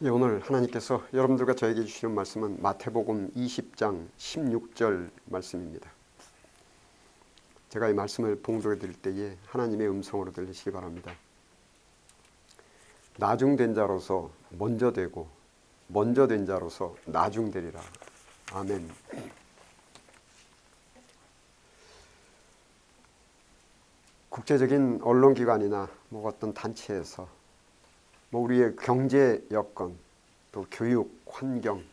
예, 오늘 하나님께서 여러분들과 저에게 주시는 말씀은 마태복음 20장 16절 말씀입니다. 제가 이 말씀을 봉독해 드릴 때에 하나님의 음성으로 들리시기 바랍니다. 나중된 자로서 먼저 되고 먼저 된 자로서 나중되리라. 아멘. 국제적인 언론기관이나 어떤 단체에서 우리의 경제 여건, 또 교육, 환경,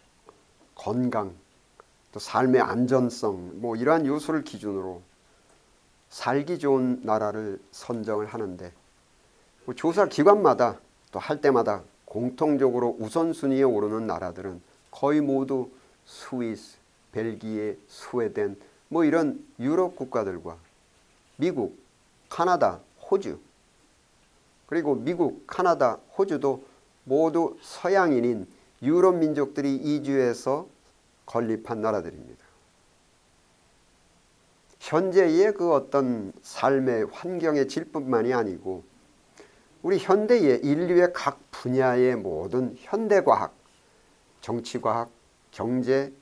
건강, 또 삶의 안전성, 이러한 요소를 기준으로 살기 좋은 나라를 선정을 하는데 조사 기관마다 또 할 때마다 공통적으로 우선순위에 오르는 나라들은 거의 모두 스위스, 벨기에, 스웨덴 이런 유럽 국가들과 미국, 카나다, 호주, 그리고 미국, 카나다, 호주도 모두 서양인인 유럽 민족들이 이주해서 건립한 나라들입니다. 현재의 그 어떤 삶의 환경의 질뿐만이 아니고 우리 현대의 인류의 각 분야의 모든 현대과학, 정치과학, 경제,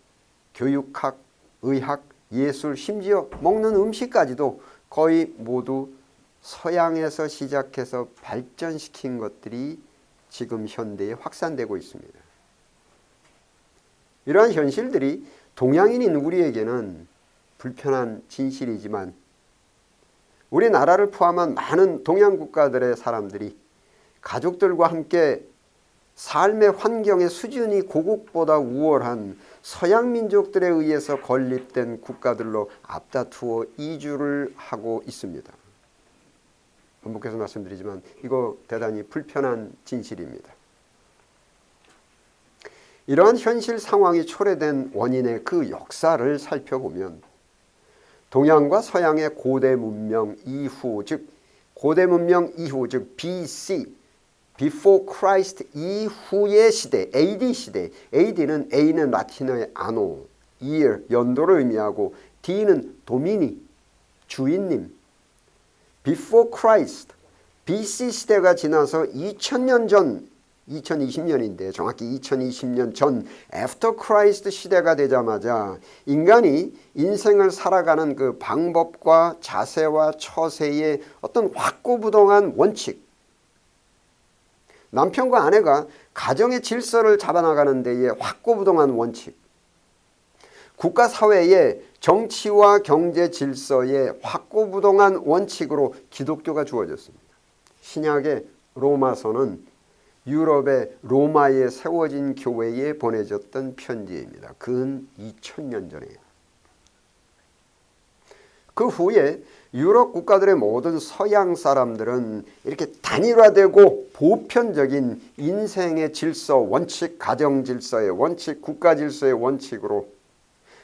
교육학, 의학, 예술, 심지어 먹는 음식까지도 거의 모두 서양에서 시작해서 발전시킨 것들이 지금 현대에 확산되고 있습니다. 이러한 현실들이 동양인인 우리에게는 불편한 진실이지만 우리나라를 포함한 많은 동양 국가들의 사람들이 가족들과 함께 삶의 환경의 수준이 고국보다 우월한 서양 민족들에 의해서 건립된 국가들로 앞다투어 이주를 하고 있습니다. 반복해서 말씀드리지만 이거 대단히 불편한 진실입니다. 이러한 현실 상황이 초래된 원인의 그 역사를 살펴보면 동양과 서양의 고대 문명 이후, 즉 고대 문명 이후, 즉 BC, Before Christ 이후의 시대, AD 시대, AD는 A는 라틴어의 anno, year, 연도를 의미하고 D는 도미니, 주인님, Before Christ, BC 시대가 지나서 2000년 전, 2020년인데 정확히 2020년 전 After Christ 시대가 되자마자 인간이 인생을 살아가는 그 방법과 자세와 처세의 어떤 확고부동한 원칙, 남편과 아내가 가정의 질서를 잡아나가는 데에 확고부동한 원칙, 국가사회의 정치와 경제 질서의 확고부동한 원칙으로 기독교가 주어졌습니다. 신약의 로마서는 유럽의 로마에 세워진 교회에 보내졌던 편지입니다. 근 2000년 전에요. 그 후에 유럽 국가들의 모든 서양 사람들은 이렇게 단일화되고 보편적인 인생의 질서, 원칙, 가정 질서의 원칙, 국가 질서의 원칙으로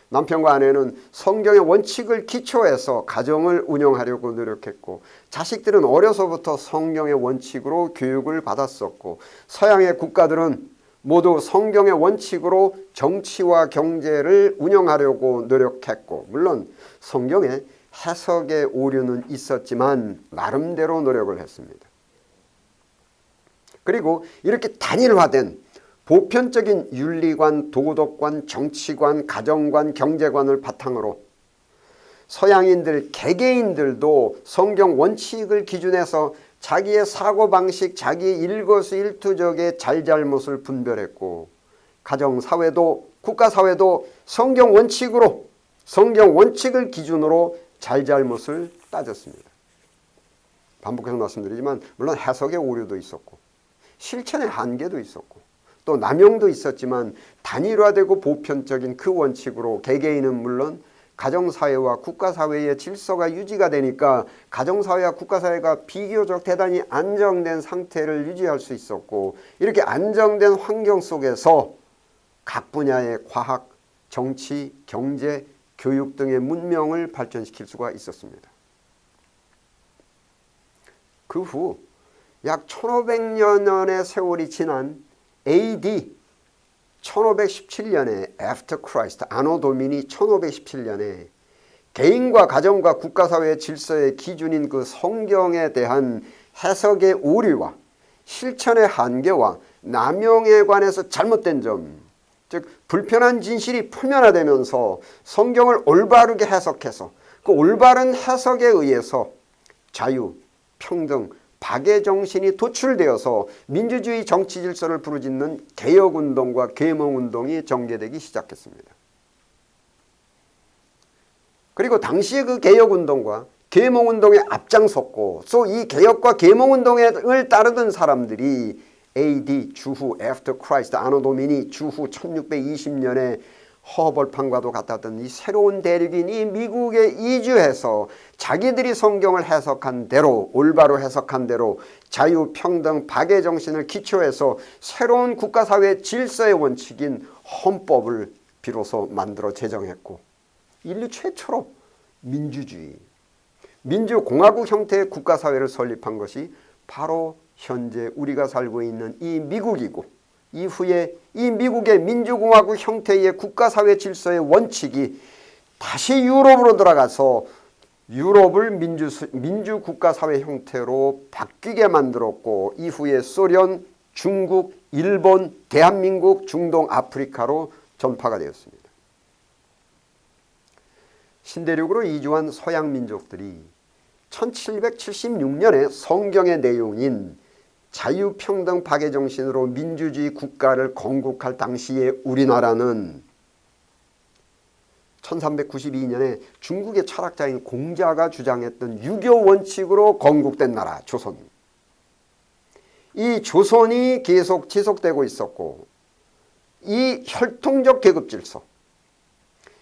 남편과 아내는 성경의 원칙을 기초해서 가정을 운영하려고 노력했고 자식들은 어려서부터 성경의 원칙으로 교육을 받았었고 서양의 국가들은 모두 성경의 원칙으로 정치와 경제를 운영하려고 노력했고 물론 성경의 해석의 오류는 있었지만 나름대로 노력을 했습니다. 그리고 이렇게 단일화된 보편적인 윤리관, 도덕관, 정치관, 가정관, 경제관을 바탕으로 서양인들, 개개인들도 성경 원칙을 기준해서 자기의 사고방식, 자기의 일거수일투족의 잘잘못을 분별했고 가정사회도 국가사회도 성경 원칙으로 성경 원칙을 기준으로 잘잘못을 따졌습니다. 반복해서 말씀드리지만 물론 해석의 오류도 있었고 실천의 한계도 있었고 또 남용도 있었지만 단일화되고 보편적인 그 원칙으로 개개인은 물론 가정사회와 국가사회의 질서가 유지가 되니까 가정사회와 국가사회가 비교적 대단히 안정된 상태를 유지할 수 있었고 이렇게 안정된 환경 속에서 각 분야의 과학, 정치, 경제, 교육 등의 문명을 발전시킬 수가 있었습니다. 그 후 약 1500년의 세월이 지난 AD 1517년에 After Christ, 아노 도미니 1517년에 개인과 가정과 국가사회의 질서의 기준인 그 성경에 대한 해석의 오류와 실천의 한계와 남용에 관해서 잘못된 점, 즉 불편한 진실이 표면화되면서 성경을 올바르게 해석해서 그 올바른 해석에 의해서 자유, 평등, 박애 정신이 도출되어서 민주주의 정치 질서를 부르짖는 개혁운동과 계몽운동이 전개되기 시작했습니다. 그리고 당시에 그 개혁운동과 계몽운동에 앞장섰고 또 이 개혁과 계몽운동을 따르던 사람들이 AD 주후 After Christ 아노 도미니 주후 1620년에 허벌판과도 같았던 이 새로운 대륙인이 미국에 이주해서 자기들이 성경을 해석한 대로 올바로 해석한 대로 자유, 평등, 박애 정신을 기초해서 새로운 국가사회 질서의 원칙인 헌법을 비로소 만들어 제정했고 인류 최초로 민주주의, 민주공화국 형태의 국가사회를 설립한 것이 바로 현재 우리가 살고 있는 이 미국이고 이후에 이 미국의 민주공화국 형태의 국가사회 질서의 원칙이 다시 유럽으로 들어가서 유럽을 민주국가사회 형태로 바뀌게 만들었고 이후에 소련, 중국, 일본, 대한민국, 중동, 아프리카로 전파가 되었습니다. 신대륙으로 이주한 서양 민족들이 1776년에 성경의 내용인 자유평등 박애 정신으로 민주주의 국가를 건국할 당시에 우리나라는 1392년에 중국의 철학자인 공자가 주장했던 유교 원칙으로 건국된 나라 조선. 이 조선이 계속 지속되고 있었고 이 혈통적 계급 질서,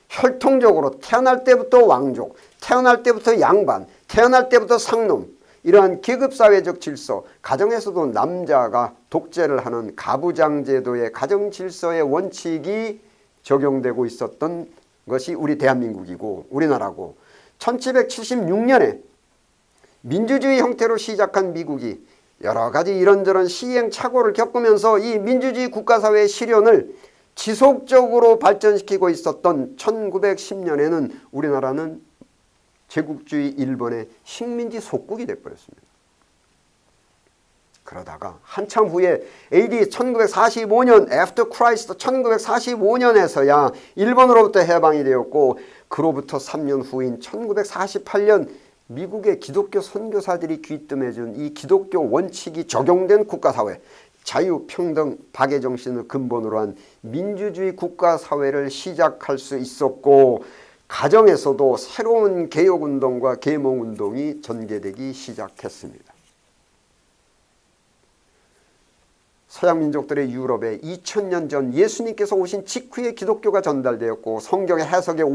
혈통적으로 태어날 때부터 왕족, 태어날 때부터 양반, 태어날 때부터 상놈 이러한 계급사회적 질서, 가정에서도 남자가 독재를 하는 가부장제도의 가정질서의 원칙이 적용되고 있었던 것이 우리 대한민국이고 우리나라고 1776년에 민주주의 형태로 시작한 미국이 여러 가지 이런저런 시행착오를 겪으면서 이 민주주의 국가사회의 실현을 지속적으로 발전시키고 있었던 1910년에는 우리나라는 제국주의 일본의 식민지 속국이 되어버렸습니다. 그러다가 한참 후에 AD 1945년 After Christ 1945년에서야 일본으로부터 해방이 되었고 그로부터 3년 후인 1948년 미국의 기독교 선교사들이 귀뜸해준 이 기독교 원칙이 적용된 국가사회 자유, 평등, 박애 정신을 근본으로 한 민주주의 국가사회를 시작할 수 있었고 가정에서도 새로운 개혁운동과 계몽운동이 전개되기 시작했습니다. 서양 민족들의 유럽에 2000년 전 예수님께서 오신 직후에 기독교가 전달되었고 성경의 해석의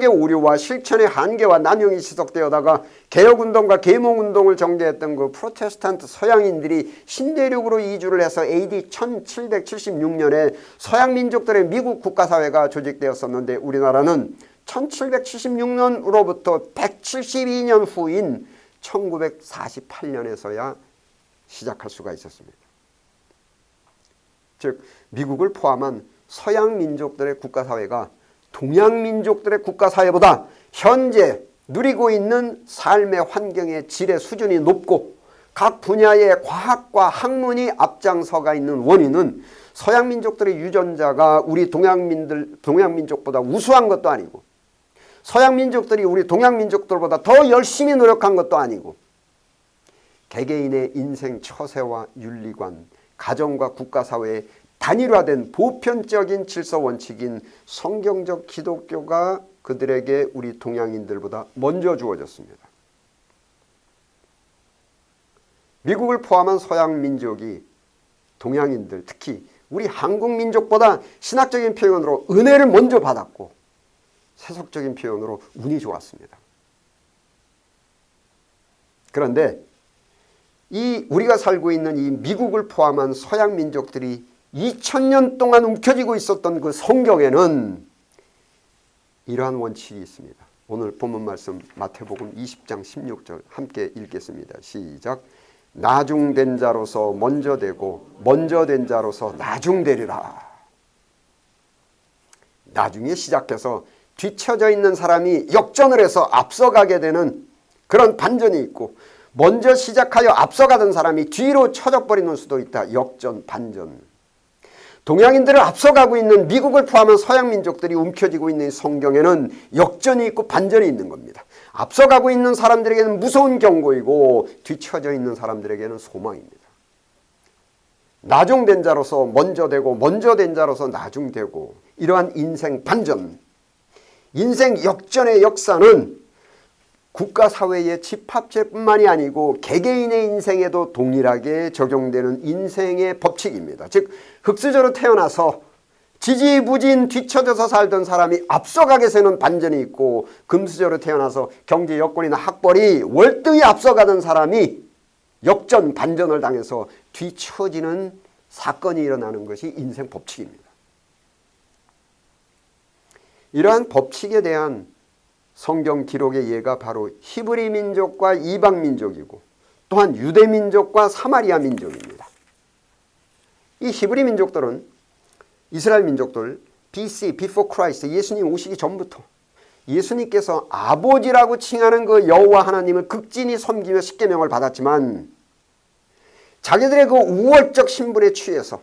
오류와 실천의 한계와 남용이 지속되어다가 개혁운동과 계몽운동을 전개했던 그 프로테스탄트 서양인들이 신대륙으로 이주를 해서 AD 1776년에 서양 민족들의 미국 국가사회가 조직되었었는데 우리나라는 1776년으로부터 172년 후인 1948년에서야 시작할 수가 있었습니다. 즉 미국을 포함한 서양 민족들의 국가사회가 동양 민족들의 국가사회보다 현재 누리고 있는 삶의 환경의 질의 수준이 높고 각 분야의 과학과 학문이 앞장서가 있는 원인은 서양 민족들의 유전자가 우리 동양 민족보다 우수한 것도 아니고 서양 민족들이 우리 동양 민족들보다 더 열심히 노력한 것도 아니고 개개인의 인생 처세와 윤리관, 가정과 국가사회의 단일화된 보편적인 질서 원칙인 성경적 기독교가 그들에게 우리 동양인들보다 먼저 주어졌습니다. 미국을 포함한 서양 민족이 동양인들 특히 우리 한국 민족보다 신학적인 표현으로 은혜를 먼저 받았고 세속적인 표현으로 운이 좋았습니다. 그런데 이 우리가 살고 있는 이 미국을 포함한 서양 민족들이 2000년 동안 움켜쥐고 있었던 그 성경에는 이러한 원칙이 있습니다. 오늘 본문 말씀 마태복음 20장 16절 함께 읽겠습니다. 시작. 나중된 자로서 먼저 되고 먼저 된 자로서 나중되리라. 나중에 시작해서 뒤처져 있는 사람이 역전을 해서 앞서가게 되는 그런 반전이 있고 먼저 시작하여 앞서가던 사람이 뒤로 쳐져버리는 수도 있다. 역전, 반전. 동양인들을 앞서가고 있는 미국을 포함한 서양 민족들이 움켜쥐고 있는 성경에는 역전이 있고 반전이 있는 겁니다. 앞서가고 있는 사람들에게는 무서운 경고이고 뒤처져 있는 사람들에게는 소망입니다. 나중된 자로서 먼저 되고 먼저 된 자로서 나중되고 이러한 인생 반전, 인생 역전의 역사는 국가 사회의 집합체뿐만이 아니고 개개인의 인생에도 동일하게 적용되는 인생의 법칙입니다. 즉 흙수저로 태어나서 지지부진 뒤처져서 살던 사람이 앞서가게 되는 반전이 있고, 금수저로 태어나서 경제 여건이나 학벌이 월등히 앞서가던 사람이 역전 반전을 당해서 뒤처지는 사건이 일어나는 것이 인생 법칙입니다. 이러한 법칙에 대한 성경 기록의 예가 바로 히브리 민족과 이방 민족이고 또한 유대 민족과 사마리아 민족입니다. 이 히브리 민족들은 이스라엘 민족들 BC, Before Christ, 예수님 오시기 전부터 예수님께서 아버지라고 칭하는 그 여호와 하나님을 극진히 섬기며 십계명을 받았지만 자기들의 그 우월적 신분에 취해서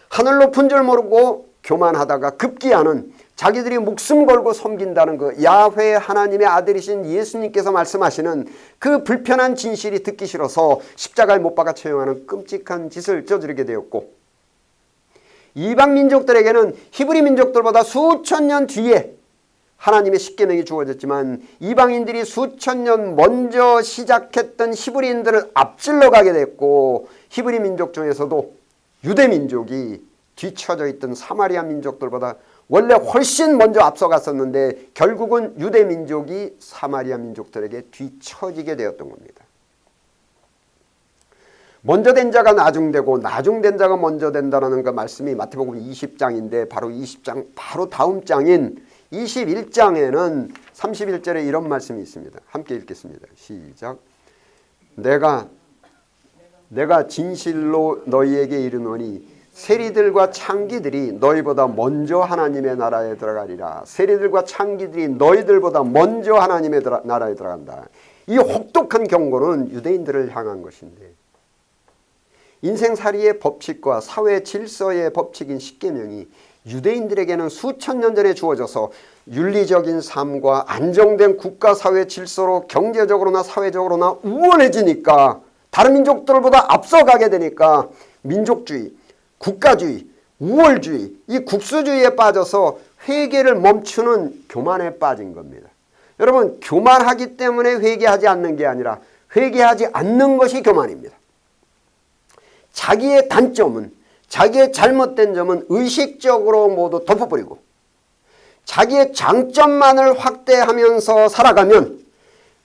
하늘 높은 줄 모르고 교만하다가 급기야는 자기들이 목숨 걸고 섬긴다는 그 야훼 하나님의 아들이신 예수님께서 말씀하시는 그 불편한 진실이 듣기 싫어서 십자가에 못 박아 처형하는 끔찍한 짓을 저지르게 되었고, 이방 민족들에게는 히브리 민족들보다 수천 년 뒤에 하나님의 십계명이 주어졌지만 이방인들이 수천 년 먼저 시작했던 히브리인들을 앞질러 가게 됐고, 히브리 민족 중에서도 유대 민족이 뒤처져 있던 사마리아 민족들보다 원래 훨씬 먼저 앞서갔었는데 결국은 유대 민족이 사마리아 민족들에게 뒤처지게 되었던 겁니다. 먼저 된 자가 나중되고 나중된 자가 먼저 된다는 그 말씀이 마태복음 20장인데 바로 20장 바로 다음 장인 21장에는 31절에 이런 말씀이 있습니다. 함께 읽겠습니다. 시작. 내가 진실로 너희에게 이르노니 세리들과 창기들이 너희보다 먼저 하나님의 나라에 들어가리라. 세리들과 창기들이 너희들보다 먼저 하나님의 나라에 들어간다. 이 혹독한 경고는 유대인들을 향한 것인데, 인생살이의 법칙과 사회 질서의 법칙인 십계명이 유대인들에게는 수천 년 전에 주어져서 윤리적인 삶과 안정된 국가 사회 질서로 경제적으로나 사회적으로나 우월해지니까, 다른 민족들보다 앞서가게 되니까 민족주의, 국가주의, 우월주의, 이 국수주의에 빠져서 회개를 멈추는 교만에 빠진 겁니다. 여러분, 교만하기 때문에 회개하지 않는 게 아니라 회개하지 않는 것이 교만입니다. 자기의 단점은, 자기의 잘못된 점은 의식적으로 모두 덮어버리고 자기의 장점만을 확대하면서 살아가면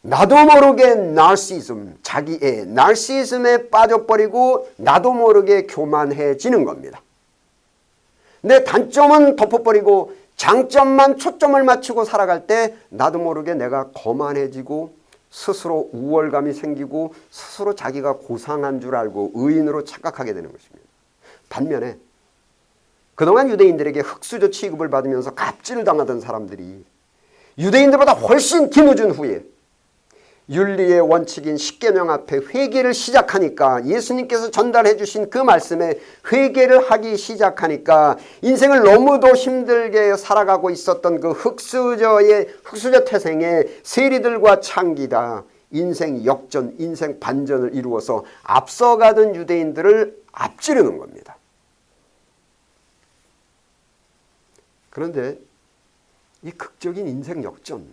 나도 모르게 나르시즘, 자기의 나르시즘에 빠져버리고 나도 모르게 교만해지는 겁니다. 내 단점은 덮어버리고 장점만 초점을 맞추고 살아갈 때 나도 모르게 내가 거만해지고 스스로 우월감이 생기고 스스로 자기가 고상한 줄 알고 의인으로 착각하게 되는 것입니다. 반면에 그동안 유대인들에게 흙수저 취급을 받으면서 갑질을 당하던 사람들이 유대인들보다 훨씬 뒤늦은 후에 윤리의 원칙인 십계명 앞에 회개를 시작하니까, 예수님께서 전달해 주신 그 말씀에 회개를 하기 시작하니까 인생을 너무도 힘들게 살아가고 있었던 그 흙수저 태생의 세리들과 창기다 인생 역전, 인생 반전을 이루어서 앞서가던 유대인들을 앞지르는 겁니다. 그런데 이 극적인 인생 역전,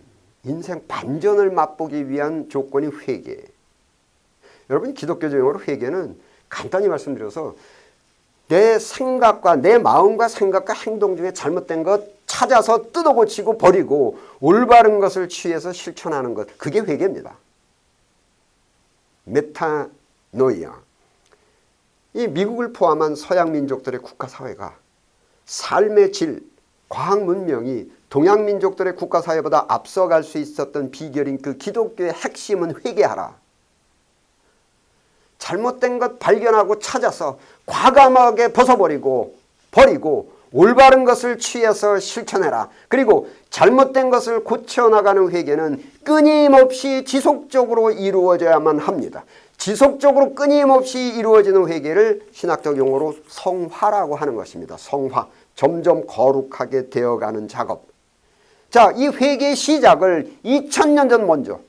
인생 반전을 맛보기 위한 조건이 회개. 여러분, 기독교적으로 회개는 간단히 말씀드려서 내 생각과 내 마음과 생각과 행동 중에 잘못된 것 찾아서 뜯어고치고 버리고 올바른 것을 취해서 실천하는 것, 그게 회개입니다. 메타노이아. 이 미국을 포함한 서양 민족들의 국가사회가 삶의 질, 과학 문명이 동양 민족들의 국가사회보다 앞서갈 수 있었던 비결인 그 기독교의 핵심은 회개하라. 잘못된 것 발견하고 찾아서 과감하게 벗어버리고 버리고 올바른 것을 취해서 실천해라. 그리고 잘못된 것을 고쳐나가는 회개는 끊임없이 지속적으로 이루어져야만 합니다. 지속적으로 끊임없이 이루어지는 회개를 신학적 용어로 성화라고 하는 것입니다. 성화, 점점 거룩하게 되어가는 작업. 자, 이 회개의 시작을 2000년 전 먼저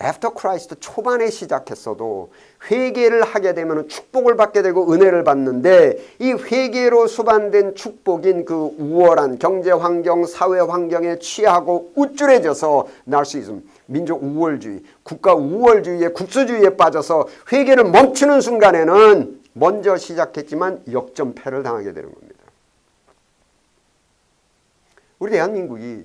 애프터 크라이스트 초반에 시작했어도 회개를 하게 되면 축복을 받게 되고 은혜를 받는데, 이 회개로 수반된 축복인 그 우월한 경제 환경, 사회 환경에 취하고 우쭐해져서 나르시즘, 민족 우월주의, 국가 우월주의에, 국수주의에 빠져서 회개를 멈추는 순간에는 먼저 시작했지만 역전패를 당하게 되는 겁니다. 우리 대한민국이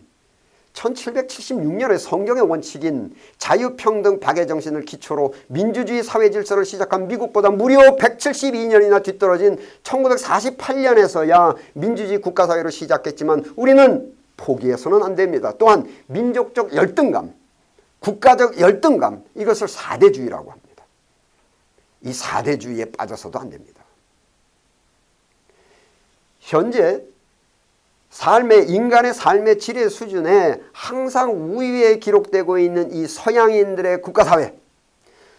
1776년에 성경의 원칙인 자유평등 박애정신을 기초로 민주주의 사회질서를 시작한 미국보다 무려 172년이나 뒤떨어진 1948년에서야 민주주의 국가사회로 시작했지만 우리는 포기해서는 안 됩니다. 또한 민족적 열등감, 국가적 열등감, 이것을 4대주의라고 합니다. 이 4대주의에 빠져서도 안 됩니다. 현재 인간의 삶의 질의 수준에 항상 우위에 기록되고 있는 이 서양인들의 국가사회,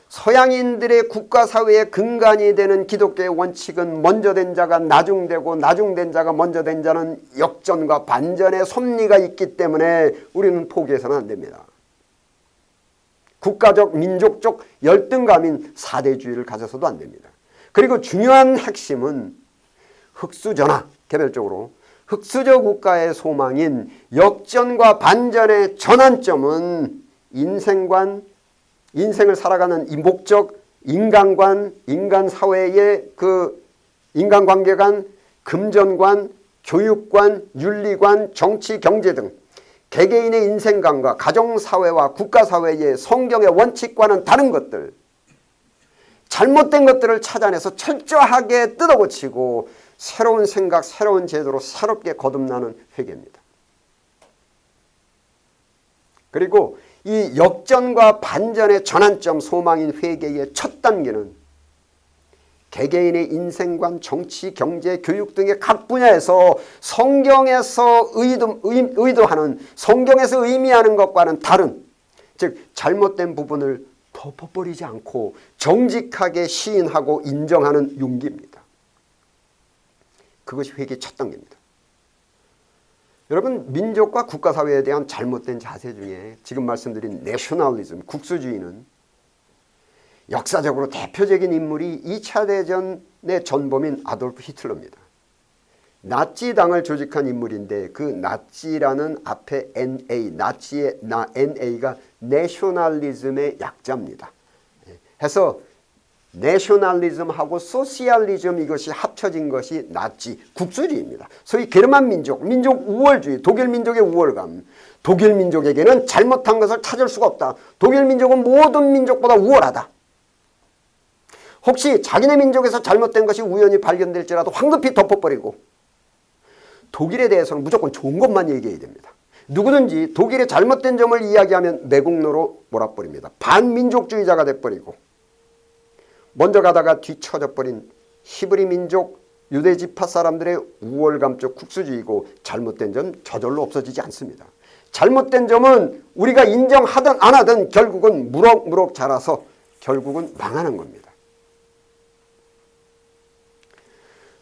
서양인들의 국가사회의 근간이 되는 기독교의 원칙은 먼저 된 자가 나중되고 나중된 자가 먼저 된 자는 역전과 반전의 섭리가 있기 때문에 우리는 포기해서는 안 됩니다. 국가적 민족적 열등감인 4대주의를 가져서도 안 됩니다. 그리고 중요한 핵심은 흑수저나 개별적으로 흑수저 국가의 소망인 역전과 반전의 전환점은 인생관, 인생을 살아가는 이 목적, 인간관, 인간사회의 그 인간관계관, 금전관, 교육관, 윤리관, 정치, 경제 등 개개인의 인생관과 가정사회와 국가사회의 성경의 원칙과는 다른 것들, 잘못된 것들을 찾아내서 철저하게 뜯어고치고 새로운 생각, 새로운 제도로 새롭게 거듭나는 회개입니다. 그리고 이 역전과 반전의 전환점 소망인 회개의 첫 단계는 개개인의 인생관, 정치, 경제, 교육 등의 각 분야에서 성경에서 의도하는, 성경에서 의미하는 것과는 다른, 즉 잘못된 부분을 덮어버리지 않고 정직하게 시인하고 인정하는 용기입니다. 그것이 회개의 첫 단계입니다. 여러분, 민족과 국가사회에 대한 잘못된 자세 중에 지금 말씀드린 내셔널리즘, 국수주의는 역사적으로 대표적인 인물이 2차 대전의 전범인 아돌프 히틀러입니다. 나치당을 조직한 인물인데 그 나치라는 앞에 NA, 나치의 NA가 내셔널리즘의 약자입니다. 해서 내셔널리즘하고 소시알리즘, 이것이 합쳐진 것이 나치, 국수주의입니다. 소위 게르만 민족, 민족 우월주의, 독일 민족의 우월감. 독일 민족에게는 잘못한 것을 찾을 수가 없다. 독일 민족은 모든 민족보다 우월하다. 혹시 자기네 민족에서 잘못된 것이 우연히 발견될지라도 황급히 덮어버리고, 독일에 대해서는 무조건 좋은 것만 얘기해야 됩니다. 누구든지 독일의 잘못된 점을 이야기하면 매국노로 몰아버립니다. 반민족주의자가 돼버리고, 먼저 가다가 뒤처져버린 히브리 민족 유대 지파 사람들의 우월감적 국수주의고, 잘못된 점 저절로 없어지지 않습니다. 잘못된 점은 우리가 인정하든 안 하든 결국은 무럭무럭 자라서 결국은 망하는 겁니다.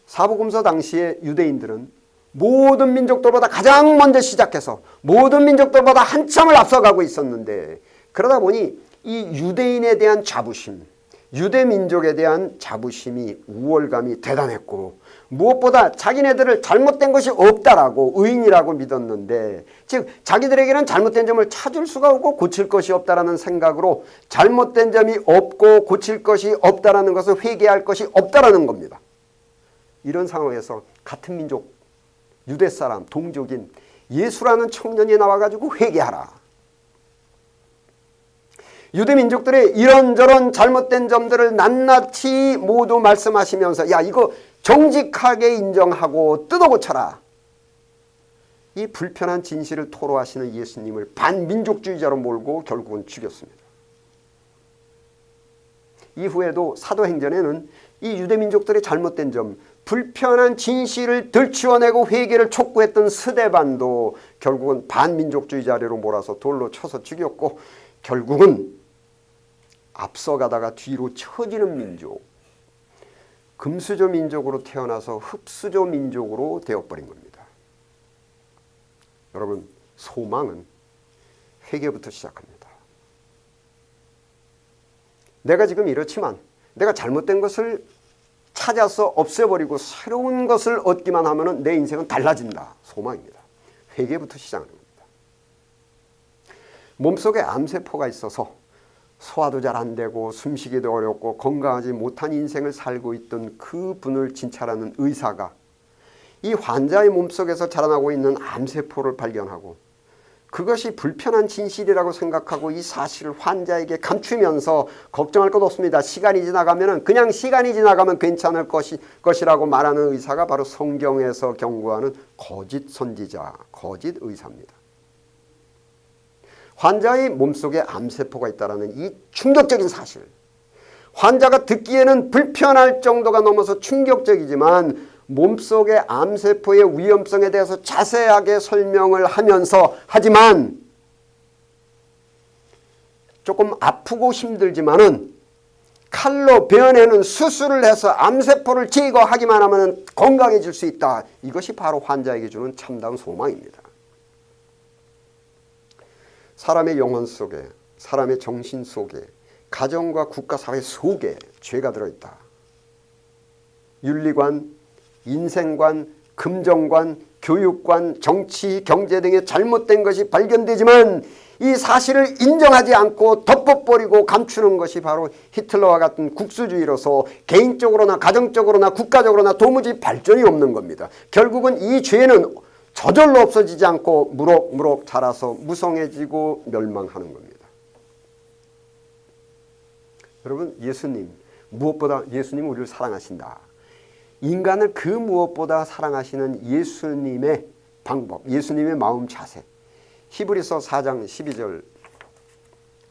사복음서 당시에 유대인들은 모든 민족들보다 가장 먼저 시작해서 모든 민족들보다 한참을 앞서가고 있었는데, 그러다 보니 이 유대인에 대한 자부심, 유대 민족에 대한 자부심이, 우월감이 대단했고, 무엇보다 자기네들을 잘못된 것이 없다라고, 의인이라고 믿었는데, 즉 자기들에게는 잘못된 점을 찾을 수가 없고 고칠 것이 없다라는 생각으로 잘못된 점이 없고 고칠 것이 없다라는 것을 회개할 것이 없다라는 겁니다. 이런 상황에서 같은 민족, 유대 사람, 동족인 예수라는 청년이 나와가지고 회개하라. 유대 민족들의 이런저런 잘못된 점들을 낱낱이 모두 말씀하시면서, 야, 이거 정직하게 인정하고 뜯어고쳐라. 이 불편한 진실을 토로하시는 예수님을 반민족주의자로 몰고 결국은 죽였습니다. 이후에도 사도행전에는 이 유대민족들의 잘못된 점, 불편한 진실을 들추어내고 회개를 촉구했던 스데반도 결국은 반민족주의자 아래로 몰아서 돌로 쳐서 죽였고, 결국은 앞서가다가 뒤로 처지는 민족, 금수저 민족으로 태어나서 흙수저 민족으로 되어버린 겁니다. 여러분, 소망은 회개부터 시작합니다. 내가 지금 이렇지만 내가 잘못된 것을 찾아서 없애버리고 새로운 것을 얻기만 하면 내 인생은 달라진다. 소망입니다. 회개부터 시작하는 겁니다. 몸속에 암세포가 있어서 소화도 잘 안 되고 숨쉬기도 어렵고 건강하지 못한 인생을 살고 있던 그 분을 진찰하는 의사가 이 환자의 몸속에서 자라나고 있는 암세포를 발견하고 그것이 불편한 진실이라고 생각하고 이 사실을 환자에게 감추면서 걱정할 것 없습니다. 시간이 지나가면 그냥 시간이 지나가면 괜찮을 것이라고 말하는 의사가 바로 성경에서 경고하는 거짓 선지자, 거짓 의사입니다. 환자의 몸속에 암세포가 있다는 이 충격적인 사실, 환자가 듣기에는 불편할 정도가 넘어서 충격적이지만 몸속의 암세포의 위험성에 대해서 자세하게 설명을 하면서, 하지만 조금 아프고 힘들지만은 칼로 베어내는 수술을 해서 암세포를 제거하기만 하면 건강해질 수 있다. 이것이 바로 환자에게 주는 참다운 소망입니다. 사람의 영혼 속에, 사람의 정신 속에, 가정과 국가 사회 속에 죄가 들어있다. 윤리관, 인생관, 금전관, 교육관, 정치, 경제 등의 잘못된 것이 발견되지만 이 사실을 인정하지 않고 덮어버리고 감추는 것이 바로 히틀러와 같은 국수주의로서 개인적으로나 가정적으로나 국가적으로나 도무지 발전이 없는 겁니다. 결국은 이 죄는 저절로 없어지지 않고 무럭무럭 자라서 무성해지고 멸망하는 겁니다. 여러분, 무엇보다 예수님은 우리를 사랑하신다. 인간을 그 무엇보다 사랑하시는 예수님의 방법, 예수님의 마음 자세, 히브리서 4장 12절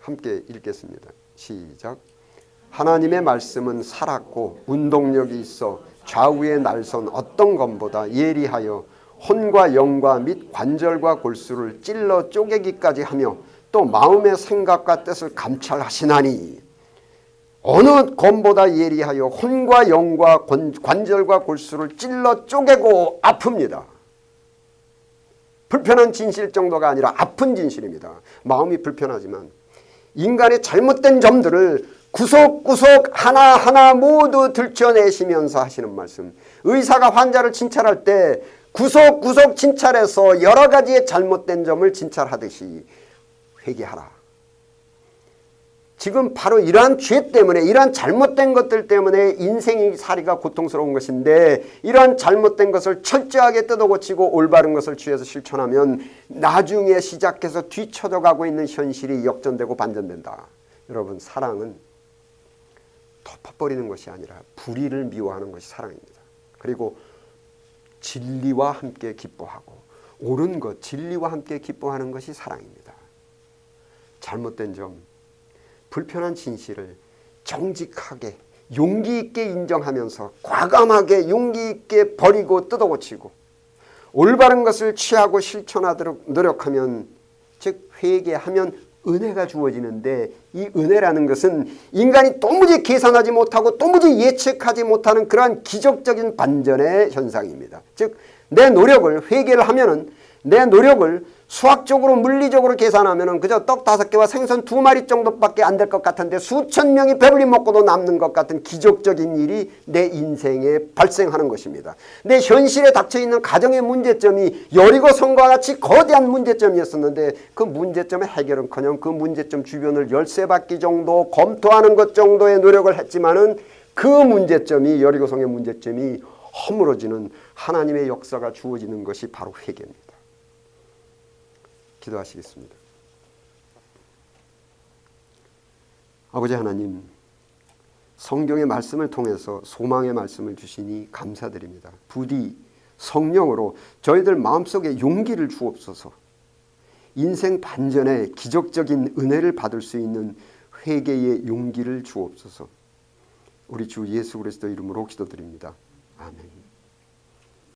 함께 읽겠습니다. 시작. 하나님의 말씀은 살았고 운동력이 있어 좌우에 날선 어떤 검보다 예리하여 혼과 영과 및 관절과 골수를 찔러 쪼개기까지 하며 또 마음의 생각과 뜻을 감찰하시나니, 어느 검보다 예리하여 혼과 영과 관절과 골수를 찔러 쪼개고 아픕니다. 불편한 진실 정도가 아니라 아픈 진실입니다. 마음이 불편하지만 인간의 잘못된 점들을 구석구석 하나하나 모두 들춰내시면서 하시는 말씀. 의사가 환자를 진찰할 때 구석구석 진찰해서 여러 가지의 잘못된 점을 진찰하듯이 회개하라. 지금 바로 이러한 죄 때문에, 이러한 잘못된 것들 때문에 인생이 살이가 고통스러운 것인데, 이러한 잘못된 것을 철저하게 뜯어고치고 올바른 것을 취해서 실천하면 나중에 시작해서 뒤쳐져 가고 있는 현실이 역전되고 반전된다. 여러분, 사랑은 덮어버리는 것이 아니라 불의를 미워하는 것이 사랑입니다. 그리고 진리와 함께 기뻐하고, 옳은 것, 진리와 함께 기뻐하는 것이 사랑입니다. 잘못된 점, 불편한 진실을 정직하게 용기 있게 인정하면서 과감하게 용기 있게 버리고 뜯어고치고 올바른 것을 취하고 실천하도록 노력하면, 즉 회개하면 은혜가 주어지는데, 이 은혜라는 것은 인간이 도무지 계산하지 못하고 도무지 예측하지 못하는 그러한 기적적인 반전의 현상입니다. 즉 내 노력을, 회개를 하면은 내 노력을 수학적으로 물리적으로 계산하면 그저 떡 5개와 생선 2마리 정도밖에 안 될 것 같은데 수천 명이 배불리 먹고도 남는 것 같은 기적적인 일이 내 인생에 발생하는 것입니다. 내 현실에 닥쳐있는 가정의 문제점이 여리고 성과 같이 거대한 문제점이었었는데 그 문제점의 해결은커녕 그 문제점 주변을 13바퀴 정도 검토하는 것 정도의 노력을 했지만은 그 문제점이, 여리고성의 문제점이 허물어지는 하나님의 역사가 주어지는 것이 바로 회개입니다. 기도하시겠습니다. 아버지 하나님, 성경의 말씀을 통해서 소망의 말씀을 주시니 감사드립니다. 부디 성령으로 저희들 마음속에 용기를 주옵소서. 인생 반전에 기적적인 은혜를 받을 수 있는 회개의 용기를 주옵소서. 우리 주 예수 그리스도 이름으로 기도드립니다. 아멘.